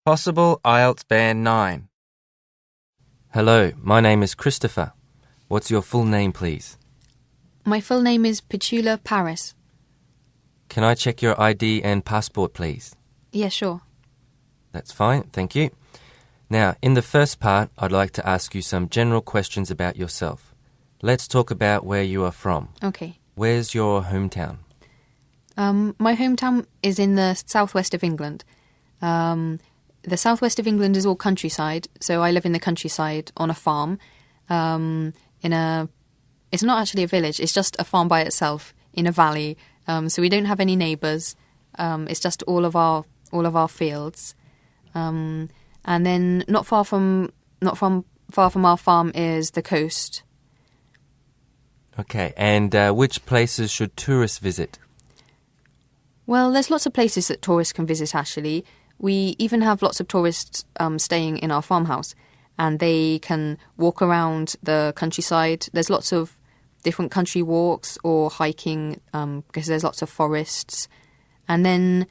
Possible IELTS Band 9. Hello, my name is Christopher. What's your full name, please? My full name is Petula Paris. Can I check your ID and passport, please? Yeah, sure. That's fine, thank you. Now, in the first part, I'd like to ask you some general questions about yourself. Let's talk about where you are from. Okay. Where's your hometown? My hometown is in the southwest of England. The southwest of England is all countryside, so I live in the countryside on a farm. It's not actually a village, it's just a farm by itself in a valley. So we don't have any neighbours. It's just all of our fields. And then not far from our farm is the coast. Okay, and which places should tourists visit? Well, there's lots of places that tourists can visit, actually. We even have lots of tourists staying in our farmhouse, and they can walk around the countryside. There's lots of different country walks or hiking because there's lots of forests. And then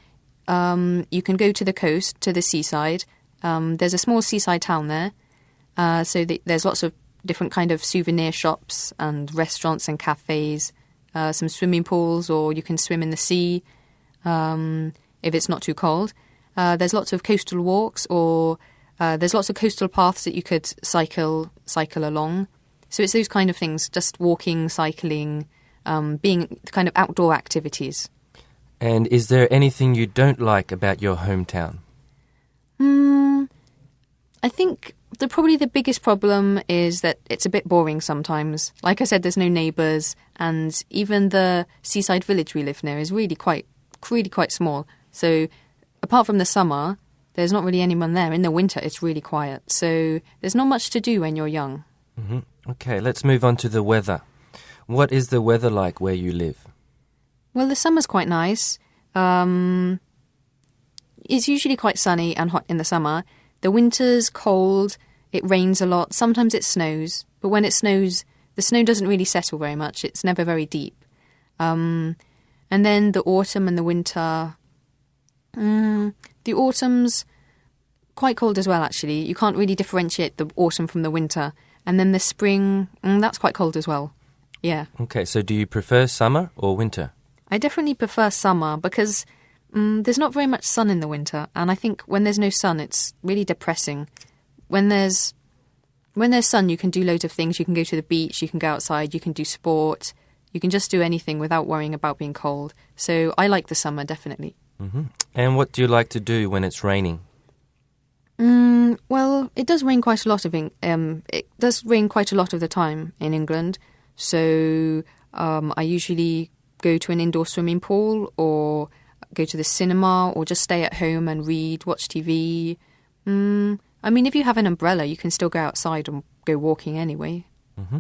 you can go to the coast, to the seaside. There's a small seaside town there, so there's lots of different kind of souvenir shops and restaurants and cafes, some swimming pools, or you can swim in the sea if it's not too cold. There's lots of coastal walks, or there's lots of coastal paths that you could cycle along. So it's those kind of things, just walking, cycling, being kind of outdoor activities. And is there anything you don't like about your hometown? I think probably the biggest problem is that it's a bit boring sometimes. Like I said, there's no neighbours, and even the seaside village we live near is really quite small. So apart from the summer, there's not really anyone there. In the winter, it's really quiet. So there's not much to do when you're young. Mm-hmm. Okay, let's move on to the weather. What is the weather like where you live? Well, the summer's quite nice. It's usually quite sunny and hot in the summer. The winter's cold. It rains a lot. Sometimes it snows. But when it snows, the snow doesn't really settle very much. It's never very deep. And then the autumn and the winter... the autumn's quite cold as well, actually. You can't really differentiate the autumn from the winter. And then the spring, that's quite cold as well. Yeah. Okay, so do you prefer summer or winter? I definitely prefer summer because there's not very much sun in the winter. And I think when there's no sun, it's really depressing. When there's sun, you can do loads of things. You can go to the beach, you can go outside, you can do sport. You can just do anything without worrying about being cold. So I like the summer, definitely. Mm-hmm. And what do you like to do when it's raining? Well, it does rain quite a lot of the time in England. So I usually go to an indoor swimming pool, or go to the cinema, or just stay at home and read, watch TV. I mean, if you have an umbrella, you can still go outside and go walking anyway. Mm-hmm.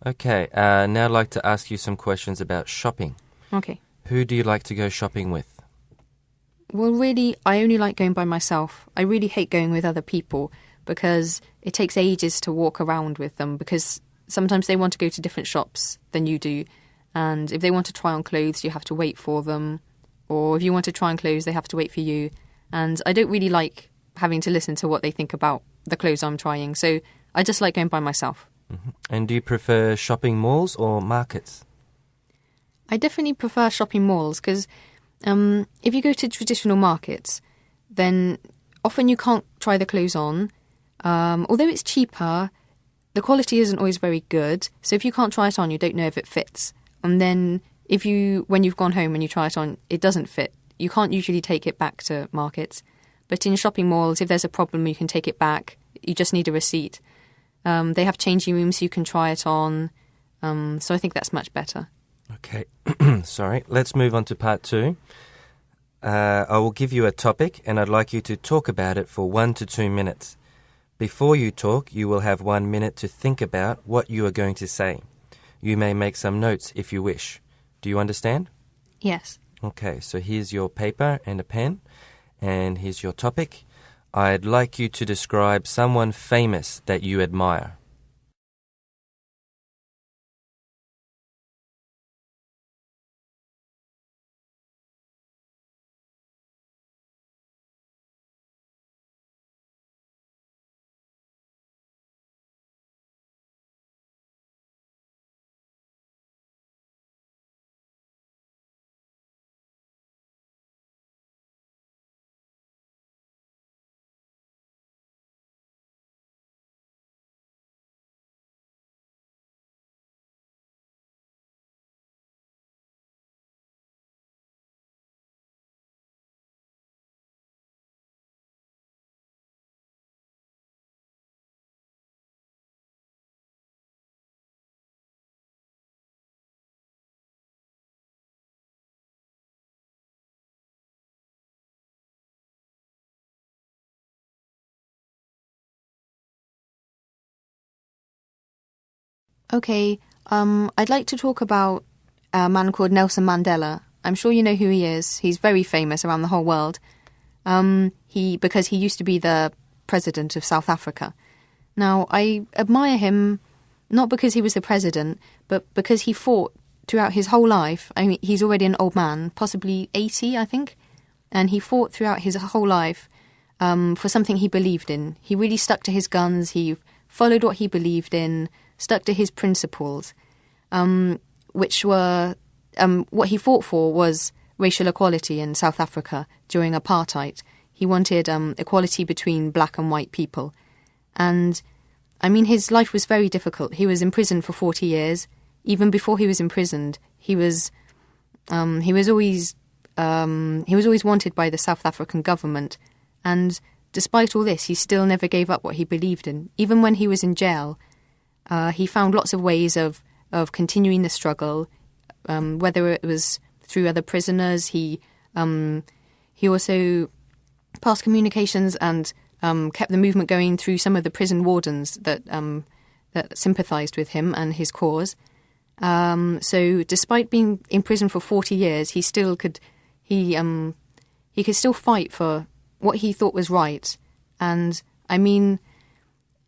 Okay, now I'd like to ask you some questions about shopping. Okay. Who do you like to go shopping with? Well, really, I only like going by myself. I really hate going with other people because it takes ages to walk around with them, because sometimes they want to go to different shops than you do. And if they want to try on clothes, you have to wait for them. Or if you want to try on clothes, they have to wait for you. And I don't really like having to listen to what they think about the clothes I'm trying. So I just like going by myself. Mm-hmm. And do you prefer shopping malls or markets? I definitely prefer shopping malls because if you go to traditional markets, then often you can't try the clothes on. Although it's cheaper, the quality isn't always very good. So if you can't try it on, you don't know if it fits. And then when you've gone home and you try it on, it doesn't fit. You can't usually take it back to markets. But in shopping malls, if there's a problem, you can take it back. You just need a receipt. They have changing rooms so you can try it on. So I think that's much better. Okay, sorry. Let's move on to part 2. I will give you a topic and I'd like you to talk about it for 1 to 2 minutes. Before you talk, you will have 1 minute to think about what you are going to say. You may make some notes if you wish. Do you understand? Yes. Okay, so here's your paper and a pen, and here's your topic. I'd like you to describe someone famous that you admire. Okay, I'd like to talk about a man called Nelson Mandela. I'm sure you know who he is. He's very famous around the whole world. Because he used to be the president of South Africa. Now, I admire him not because he was the president, but because he fought throughout his whole life. I mean, he's already an old man, possibly 80, I think, and he fought throughout his whole life for something he believed in. He really stuck to his guns. He followed what he believed in, stuck to his principles, which were what he fought for was racial equality in South Africa during apartheid. He wanted equality between black and white people. And, I mean, his life was very difficult. He was imprisoned for 40 years. Even before he was imprisoned, he was always wanted by the South African government. And despite all this, he still never gave up what he believed in. Even when he was in jail, he found lots of ways of continuing the struggle, whether it was through other prisoners. He also passed communications and kept the movement going through some of the prison wardens that sympathised with him and his cause. So despite being in prison for 40 years, he could still fight for what he thought was right. And I mean,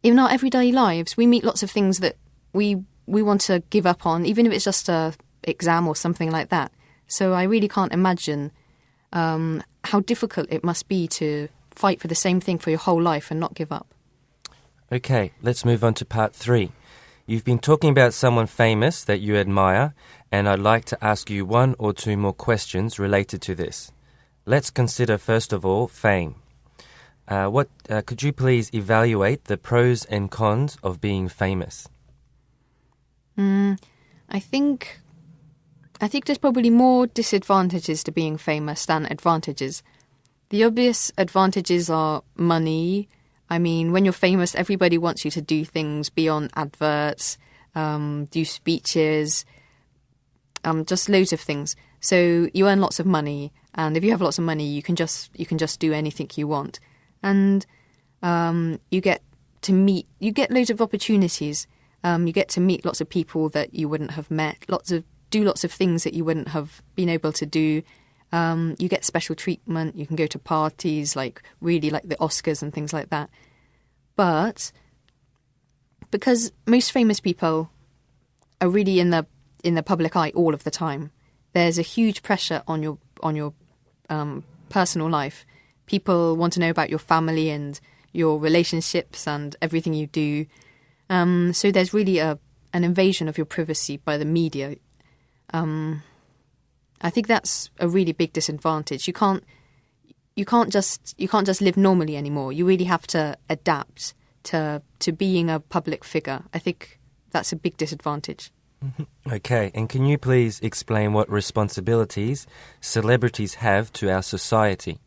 in our everyday lives, we meet lots of things that we want to give up on, even if it's just a exam or something like that. So I really can't imagine how difficult it must be to fight for the same thing for your whole life and not give up. Okay, let's move on to part 3. You've been talking about someone famous that you admire, and I'd like to ask you 1 or 2 more questions related to this. Let's consider, first of all, fame. Could you please evaluate the pros and cons of being famous? I think there's probably more disadvantages to being famous than advantages. The obvious advantages are money. I mean, when you're famous, everybody wants you to do things beyond adverts, do speeches, just loads of things. So you earn lots of money, and if you have lots of money, you can just do anything you want, and you get loads of opportunities. You get to meet lots of people that you wouldn't have met, do lots of things that you wouldn't have been able to do. You get special treatment. You can go to parties like the Oscars and things like that. But because most famous people are really in the public eye all of the time, there's a huge pressure on your personal life. People want to know about your family and your relationships and everything you do. So there's really an invasion of your privacy by the media. I think that's a really big disadvantage. You can't just live normally anymore. You really have to adapt to being a public figure. I think that's a big disadvantage. Okay, and can you please explain what responsibilities celebrities have to our society?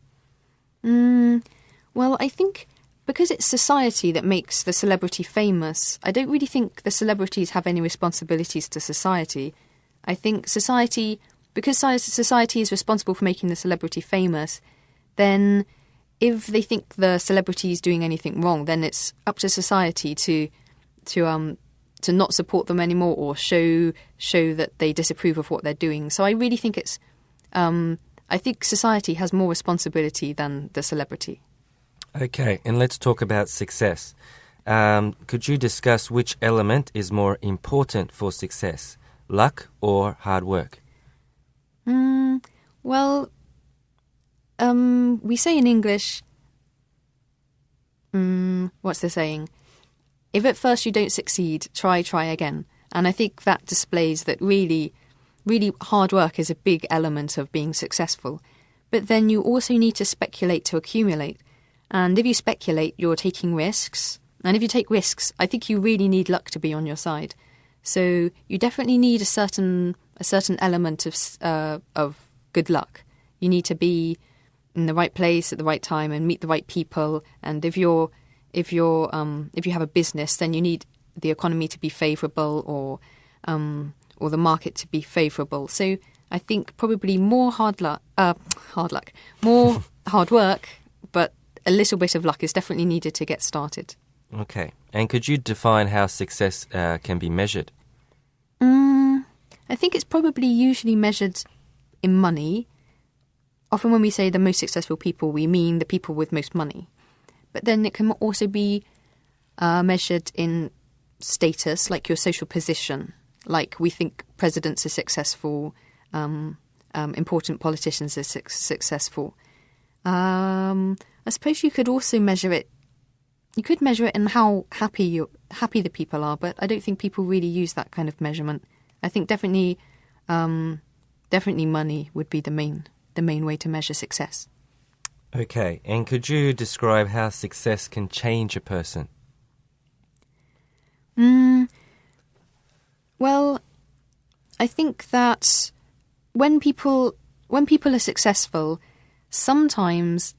Well, I think because it's society that makes the celebrity famous, I don't really think the celebrities have any responsibilities to society. I think because society is responsible for making the celebrity famous, then if they think the celebrity is doing anything wrong, then it's up to society to not support them anymore or show that they disapprove of what they're doing. So I really think I think society has more responsibility than the celebrity. Okay, and let's talk about success. Could you discuss which element is more important for success, luck or hard work? Well, we say in English, what's the saying? If at first you don't succeed, try again. And I think that displays that really, really hard work is a big element of being successful. But then you also need to speculate to accumulate. And if you speculate, you're taking risks. And if you take risks, I think you really need luck to be on your side. So you definitely need a certain element of good luck. You need to be in the right place at the right time and meet the right people. And if you have a business, then you need the economy to be favourable or the market to be favourable. So I think probably more more hard work, but a little bit of luck is definitely needed to get started. Okay. And could you define how success can be measured? I think it's probably usually measured in money. Often when we say the most successful people, we mean the people with most money. But then it can also be measured in status, like your social position. Like we think presidents are successful, important politicians are successful. I suppose you could also measure it. You could measure it in how happy the people are, but I don't think people really use that kind of measurement. I think definitely money would be the main way to measure success. Okay, and could you describe how success can change a person? Well, I think that when people are successful, sometimes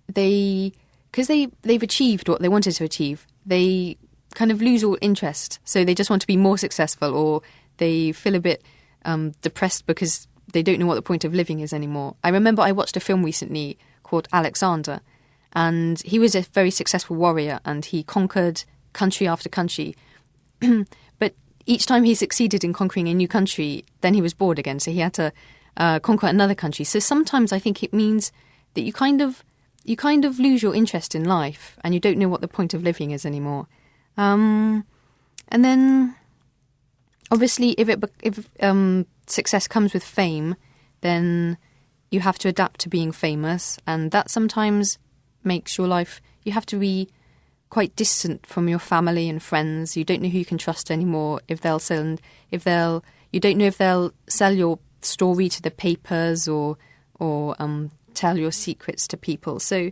because they've achieved what they wanted to achieve, they kind of lose all interest. So they just want to be more successful, or they feel a bit depressed because they don't know what the point of living is anymore. I remember I watched a film recently called Alexander, and he was a very successful warrior, and he conquered country after country. But each time he succeeded in conquering a new country, then he was bored again, so he had to conquer another country. So sometimes I think it means that you kind of lose your interest in life, and you don't know what the point of living is anymore. And then, obviously, if success comes with fame, then you have to adapt to being famous, and that sometimes makes your life. You have to be quite distant from your family and friends. You don't know who you can trust anymore. You don't know if they'll sell your story to the papers or tell your secrets to people. So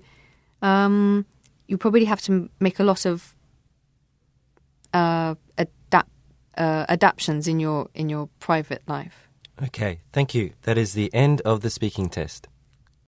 you probably have to make a lot of adaptations in your private life. Okay, thank you. That is the end of the speaking test.